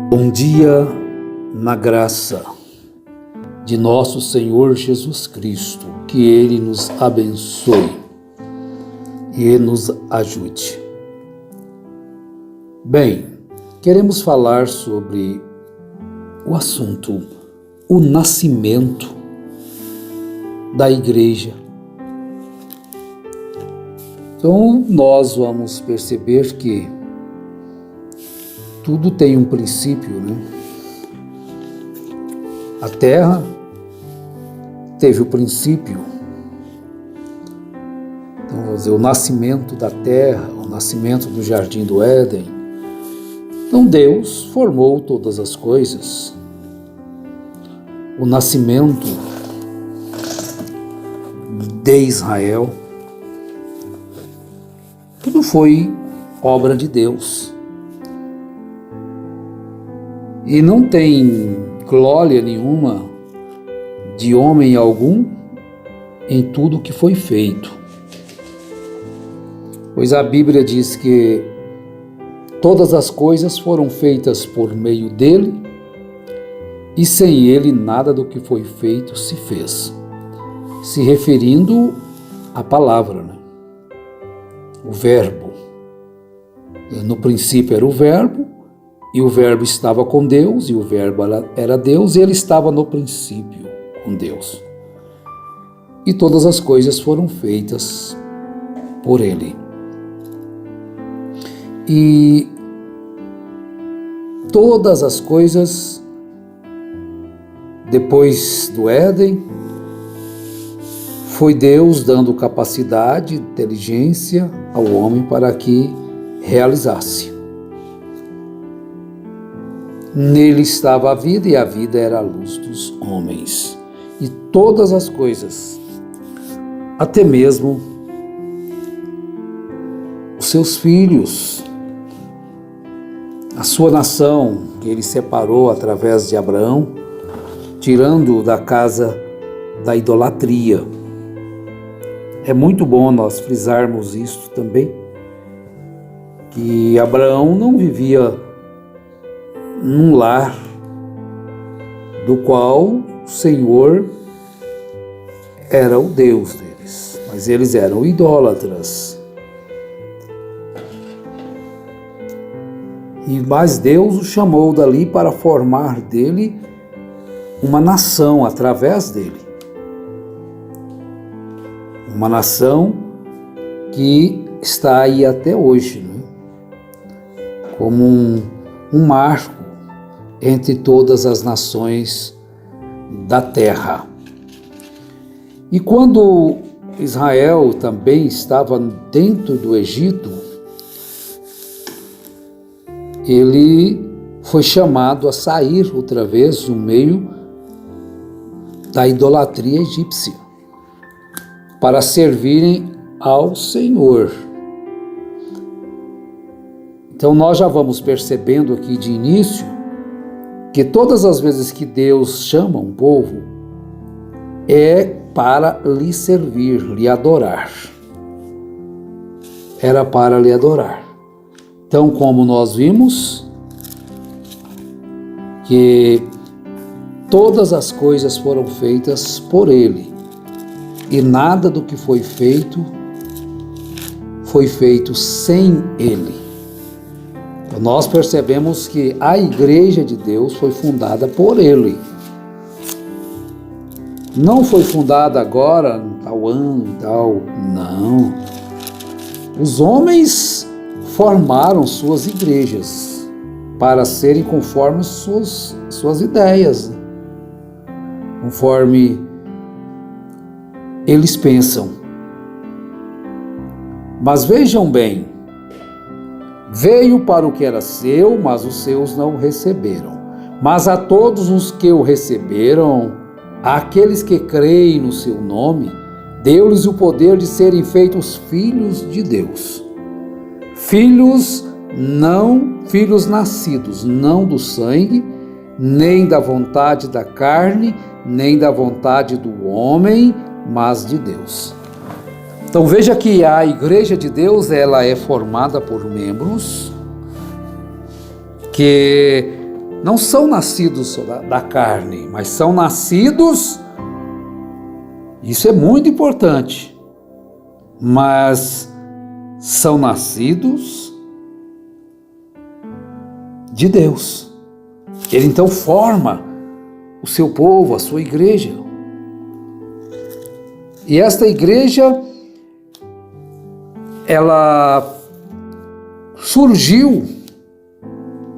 Bom dia na graça de nosso Senhor Jesus Cristo, que Ele nos abençoe e nos ajude. Bem, queremos falar sobre o assunto, o nascimento da igreja. Então, nós vamos perceber que tudo tem um princípio, né? A terra teve o princípio. Então, vamos dizer, o nascimento da terra, o nascimento do Jardim do Éden. Então, Deus formou todas as coisas. O nascimento de Israel, tudo foi obra de Deus. E não tem glória nenhuma de homem algum em tudo que foi feito. Pois a Bíblia diz que todas as coisas foram feitas por meio dele, e sem ele nada do que foi feito se fez. Se referindo à palavra, né? O verbo. No princípio era o verbo, e o verbo estava com Deus, e o verbo era Deus, e ele estava no princípio com Deus. E todas as coisas foram feitas por ele. E todas as coisas, depois do Éden, foi Deus dando capacidade, inteligência ao homem para que realizasse. Nele estava a vida, e a vida era a luz dos homens. E todas as coisas, até mesmo os seus filhos, a sua nação, que ele separou através de Abraão, tirando da casa da idolatria. É muito bom nós frisarmos isso também, que Abraão não vivia num lar do qual o Senhor era o Deus deles, mas eles eram idólatras. Mas Deus o chamou dali para formar dele uma nação através dele. Uma nação que está aí até hoje, né? Como um marco entre todas as nações da terra. E quando Israel também estava dentro do Egito, ele foi chamado a sair outra vez no meio da idolatria egípcia, para servirem ao Senhor. Então nós já vamos percebendo aqui de início que todas as vezes que Deus chama um povo, é para lhe servir, lhe adorar. Era para lhe adorar. Então, como nós vimos, que todas as coisas foram feitas por Ele, e nada do que foi feito sem Ele. Então, nós percebemos que a Igreja de Deus foi fundada por Ele. Não foi fundada agora, tal ano e tal, não. Os homens formaram suas igrejas para serem conforme suas ideias, conforme eles pensam. Mas vejam bem, veio para o que era seu, mas os seus não o receberam. Mas a todos os que o receberam, àqueles que creem no seu nome, deu-lhes o poder de serem feitos filhos de Deus. Filhos nascidos não do sangue, nem da vontade da carne, nem da vontade do homem, mas de Deus. Então veja que a Igreja de Deus, ela é formada por membros que não são nascidos da carne, mas são nascidos, isso é muito importante, mas são nascidos de Deus. Ele então forma o seu povo, a sua igreja. E esta igreja, ela surgiu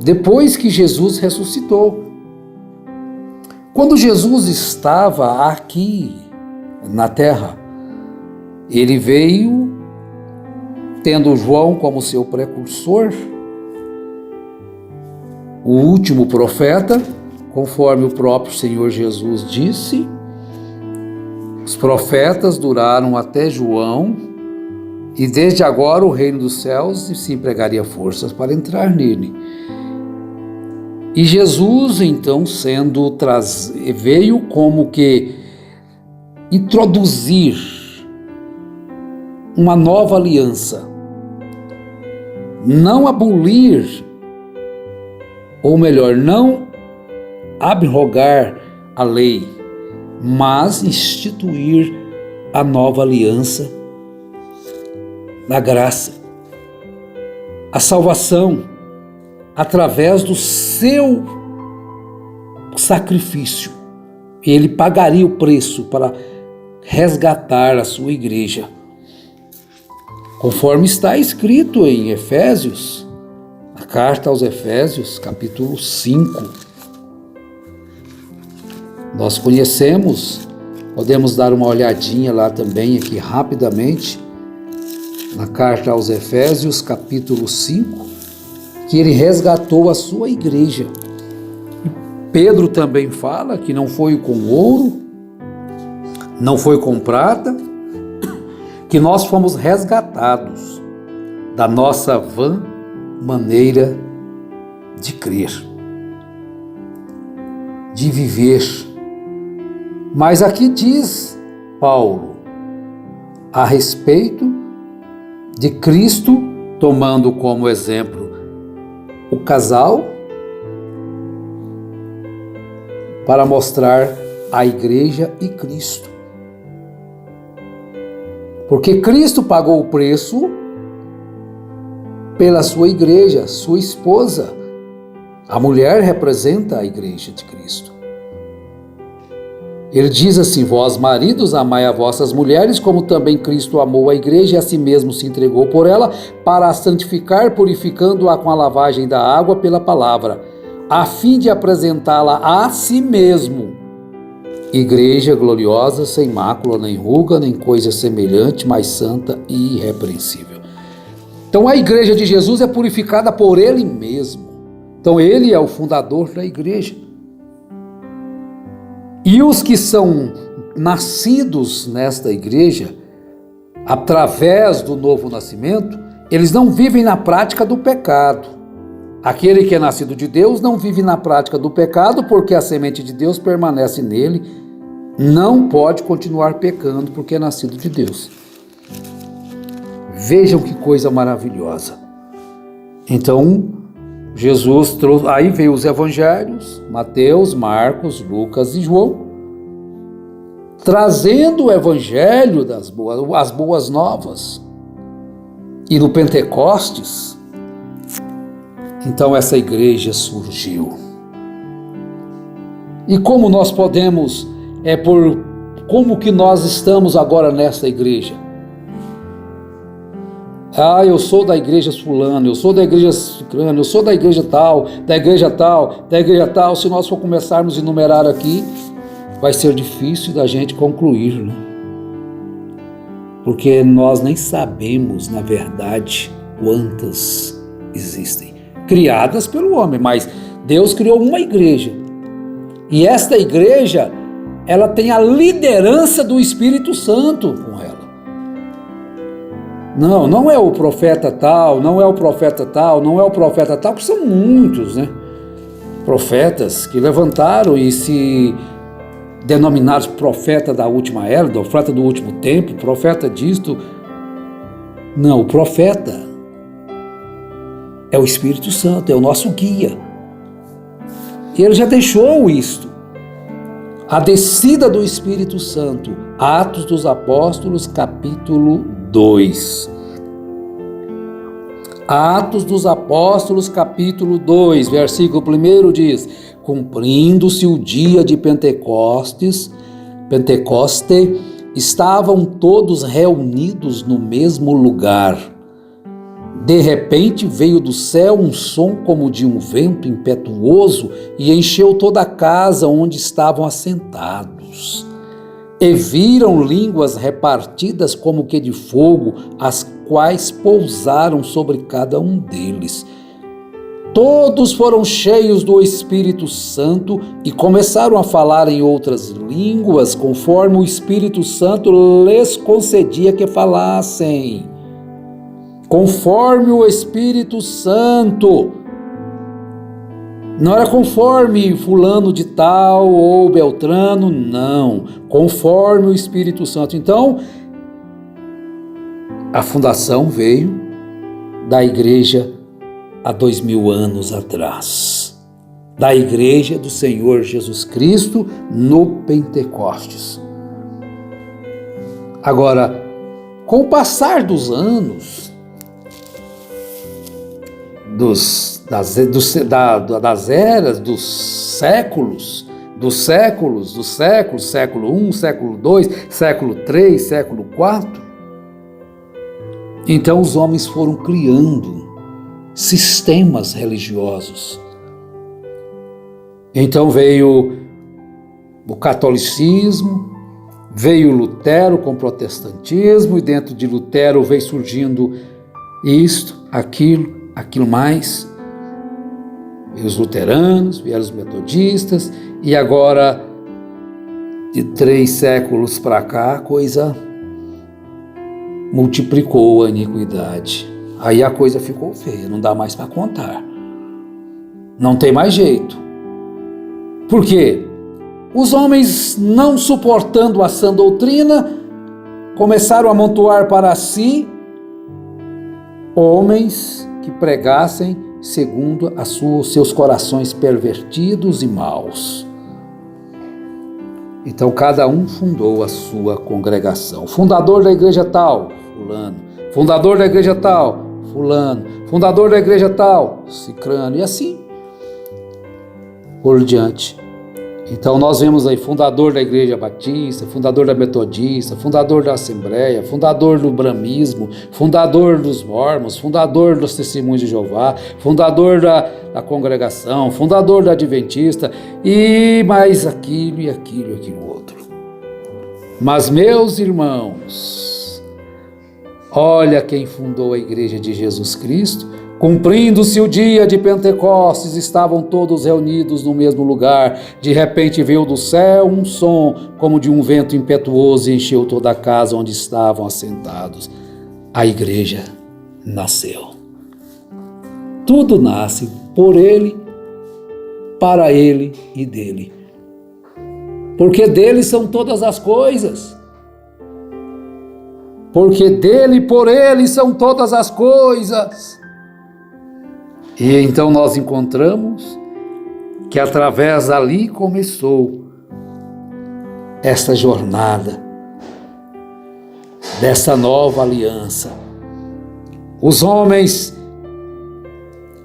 depois que Jesus ressuscitou. Quando Jesus estava aqui na terra, ele veio tendo João como seu precursor, o último profeta, conforme o próprio Senhor Jesus disse. Os profetas duraram até João, e desde agora o reino dos céus se empregaria forças para entrar nele. E Jesus, então, veio como que introduzir uma nova aliança, não abolir, ou melhor, não abrogar a lei, mas instituir a nova aliança na graça, a salvação, através do seu sacrifício. Ele pagaria o preço para resgatar a sua igreja. Conforme está escrito em Efésios, a carta aos Efésios, capítulo 5. Nós conhecemos, podemos dar uma olhadinha lá também, aqui rapidamente, na carta aos Efésios, capítulo 5, que ele resgatou a sua igreja. Pedro também fala que não foi com ouro, não foi com prata, que nós fomos resgatados da nossa vã maneira de crer, de viver. Mas aqui diz Paulo a respeito de Cristo, tomando como exemplo o casal, para mostrar a igreja e Cristo. Porque Cristo pagou o preço pela sua igreja, sua esposa. A mulher representa a igreja de Cristo. Ele diz assim: vós, maridos, amai a vossas mulheres, como também Cristo amou a igreja e a si mesmo se entregou por ela, para a santificar, purificando-a com a lavagem da água pela palavra, a fim de apresentá-la a si mesmo, igreja gloriosa, sem mácula, nem ruga, nem coisa semelhante, mas santa e irrepreensível. Então a igreja de Jesus é purificada por Ele mesmo. Então Ele é o fundador da igreja. E os que são nascidos nesta igreja, através do novo nascimento, eles não vivem na prática do pecado. Aquele que é nascido de Deus não vive na prática do pecado, porque a semente de Deus permanece nele, não pode continuar pecando porque é nascido de Deus. Vejam que coisa maravilhosa. Então, Jesus trouxe, aí veio os evangelhos, Mateus, Marcos, Lucas e João, trazendo o evangelho as boas novas. E no Pentecostes, então essa igreja surgiu. E como nós podemos, como que nós estamos agora nessa igreja? Ah, eu sou da igreja fulano, eu sou da igreja ciclano, eu sou da igreja tal, da igreja tal, da igreja tal. Se nós for começarmos a enumerar aqui, vai ser difícil da gente concluir, né? Porque nós nem sabemos, na verdade, quantas existem. Criadas pelo homem, mas Deus criou uma igreja. E esta igreja, ela tem a liderança do Espírito Santo com ela. Não é o profeta tal, não é o profeta tal, não é o profeta tal, que são muitos, né? Profetas que levantaram e se denominaram profeta da última era, profeta do último tempo, profeta disto. Não, o profeta é o Espírito Santo, é o nosso guia. E ele já deixou isto. A descida do Espírito Santo. Atos dos Apóstolos, capítulo 2. Atos dos Apóstolos, capítulo 2, versículo 1 diz: cumprindo-se o dia de Pentecoste, estavam todos reunidos no mesmo lugar. De repente veio do céu um som como de um vento impetuoso e encheu toda a casa onde estavam assentados. E viram línguas repartidas como que de fogo, as quais pousaram sobre cada um deles. Todos foram cheios do Espírito Santo e começaram a falar em outras línguas, conforme o Espírito Santo lhes concedia que falassem. Conforme o Espírito Santo. Não era conforme fulano de tal ou beltrano, não. Conforme o Espírito Santo. Então, a fundação veio da igreja há 2000 anos atrás. Da igreja do Senhor Jesus Cristo no Pentecostes. Agora, com o passar dos anos, das eras, dos séculos, século I, século II, século III, século IV, então os homens foram criando sistemas religiosos. Então veio o catolicismo, veio Lutero com o protestantismo, e dentro de Lutero veio surgindo isto, aquilo mais. Veio os luteranos, vieram os metodistas, e agora, de 3 séculos para cá, a coisa multiplicou a iniquidade. Aí a coisa ficou feia, não dá mais para contar. Não tem mais jeito. Por quê? Os homens, não suportando a sã doutrina, começaram a amontoar para si homens que pregassem segundo seus corações pervertidos e maus. Então cada um fundou a sua congregação. Fundador da igreja tal, fulano. Fundador da igreja tal, fulano. Fundador da igreja tal, cicrano. E assim por diante. Então nós vemos aí fundador da igreja batista, fundador da metodista, fundador da assembleia, fundador do bramismo, fundador dos mormons, fundador dos testemunhos de Jeová, fundador da congregação, fundador da adventista, e mais aquilo e aquilo e aquilo outro. Mas meus irmãos, olha quem fundou a igreja de Jesus Cristo. Cumprindo-se o dia de Pentecostes, estavam todos reunidos no mesmo lugar. De repente veio do céu um som como de um vento impetuoso e encheu toda a casa onde estavam assentados. A igreja nasceu. Tudo nasce por Ele, para Ele e dele. Porque dele são todas as coisas. Porque dele e por Ele são todas as coisas. E então nós encontramos que através dali começou essa jornada, dessa nova aliança. Os homens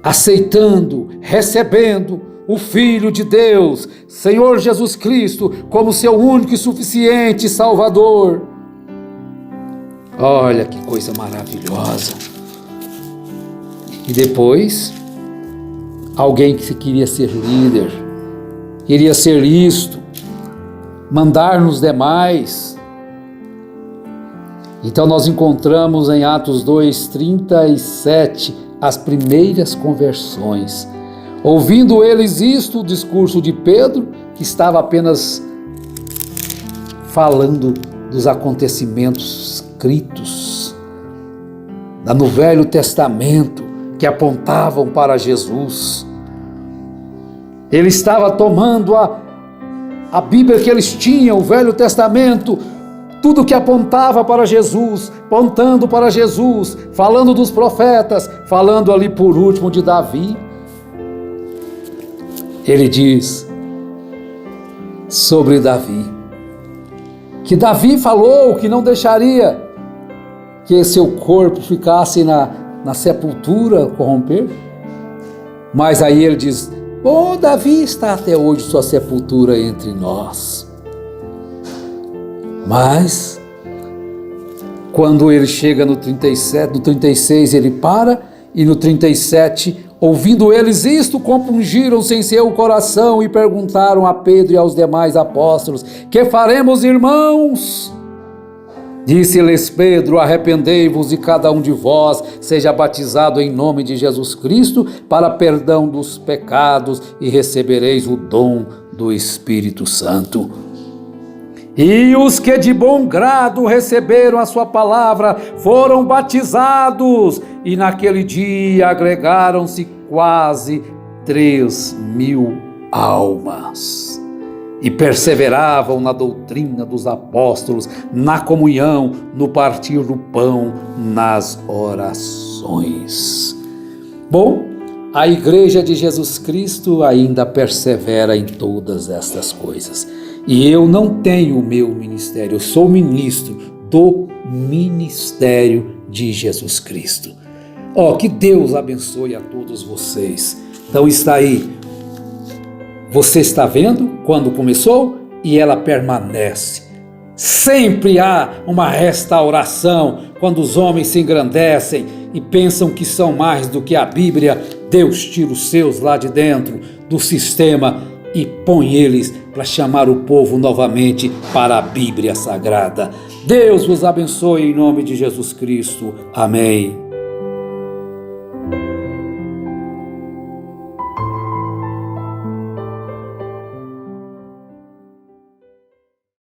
aceitando, recebendo o Filho de Deus, Senhor Jesus Cristo, como seu único e suficiente Salvador. Olha que coisa maravilhosa. E depois, alguém que queria ser líder, queria ser isto, mandar nos demais. Então nós encontramos em Atos 2:37 as primeiras conversões. Ouvindo eles isto, o discurso de Pedro, que estava apenas falando dos acontecimentos escritos no Velho Testamento, que apontavam para Jesus. Ele estava tomando a Bíblia que eles tinham, o Velho Testamento, tudo que apontava para Jesus, apontando para Jesus, falando dos profetas, falando ali por último de Davi. ele diz sobre Davi, que Davi falou que não deixaria que seu corpo ficasse na sepultura corromper, mas aí ele diz, Davi está até hoje sua sepultura entre nós. Mas quando ele chega no 37, no 36 ele para, e no 37, ouvindo eles isto, compungiram-se em seu coração e perguntaram a Pedro e aos demais apóstolos, que faremos, irmãos? Disse-lhes Pedro, arrependei-vos e cada um de vós seja batizado em nome de Jesus Cristo para perdão dos pecados e recebereis o dom do Espírito Santo. E os que de bom grado receberam a sua palavra foram batizados, e naquele dia agregaram-se quase 3.000 almas. E perseveravam na doutrina dos apóstolos, na comunhão, no partir do pão, nas orações. Bom, a Igreja de Jesus Cristo ainda persevera em todas estas coisas. E eu não tenho o meu ministério, eu sou ministro do ministério de Jesus Cristo. Que Deus abençoe a todos vocês. Então está aí, você está vendo quando começou e ela permanece. Sempre há uma restauração quando os homens se engrandecem e pensam que são mais do que a Bíblia. Deus tira os seus lá de dentro do sistema e põe eles para chamar o povo novamente para a Bíblia Sagrada. Deus vos abençoe em nome de Jesus Cristo. Amém.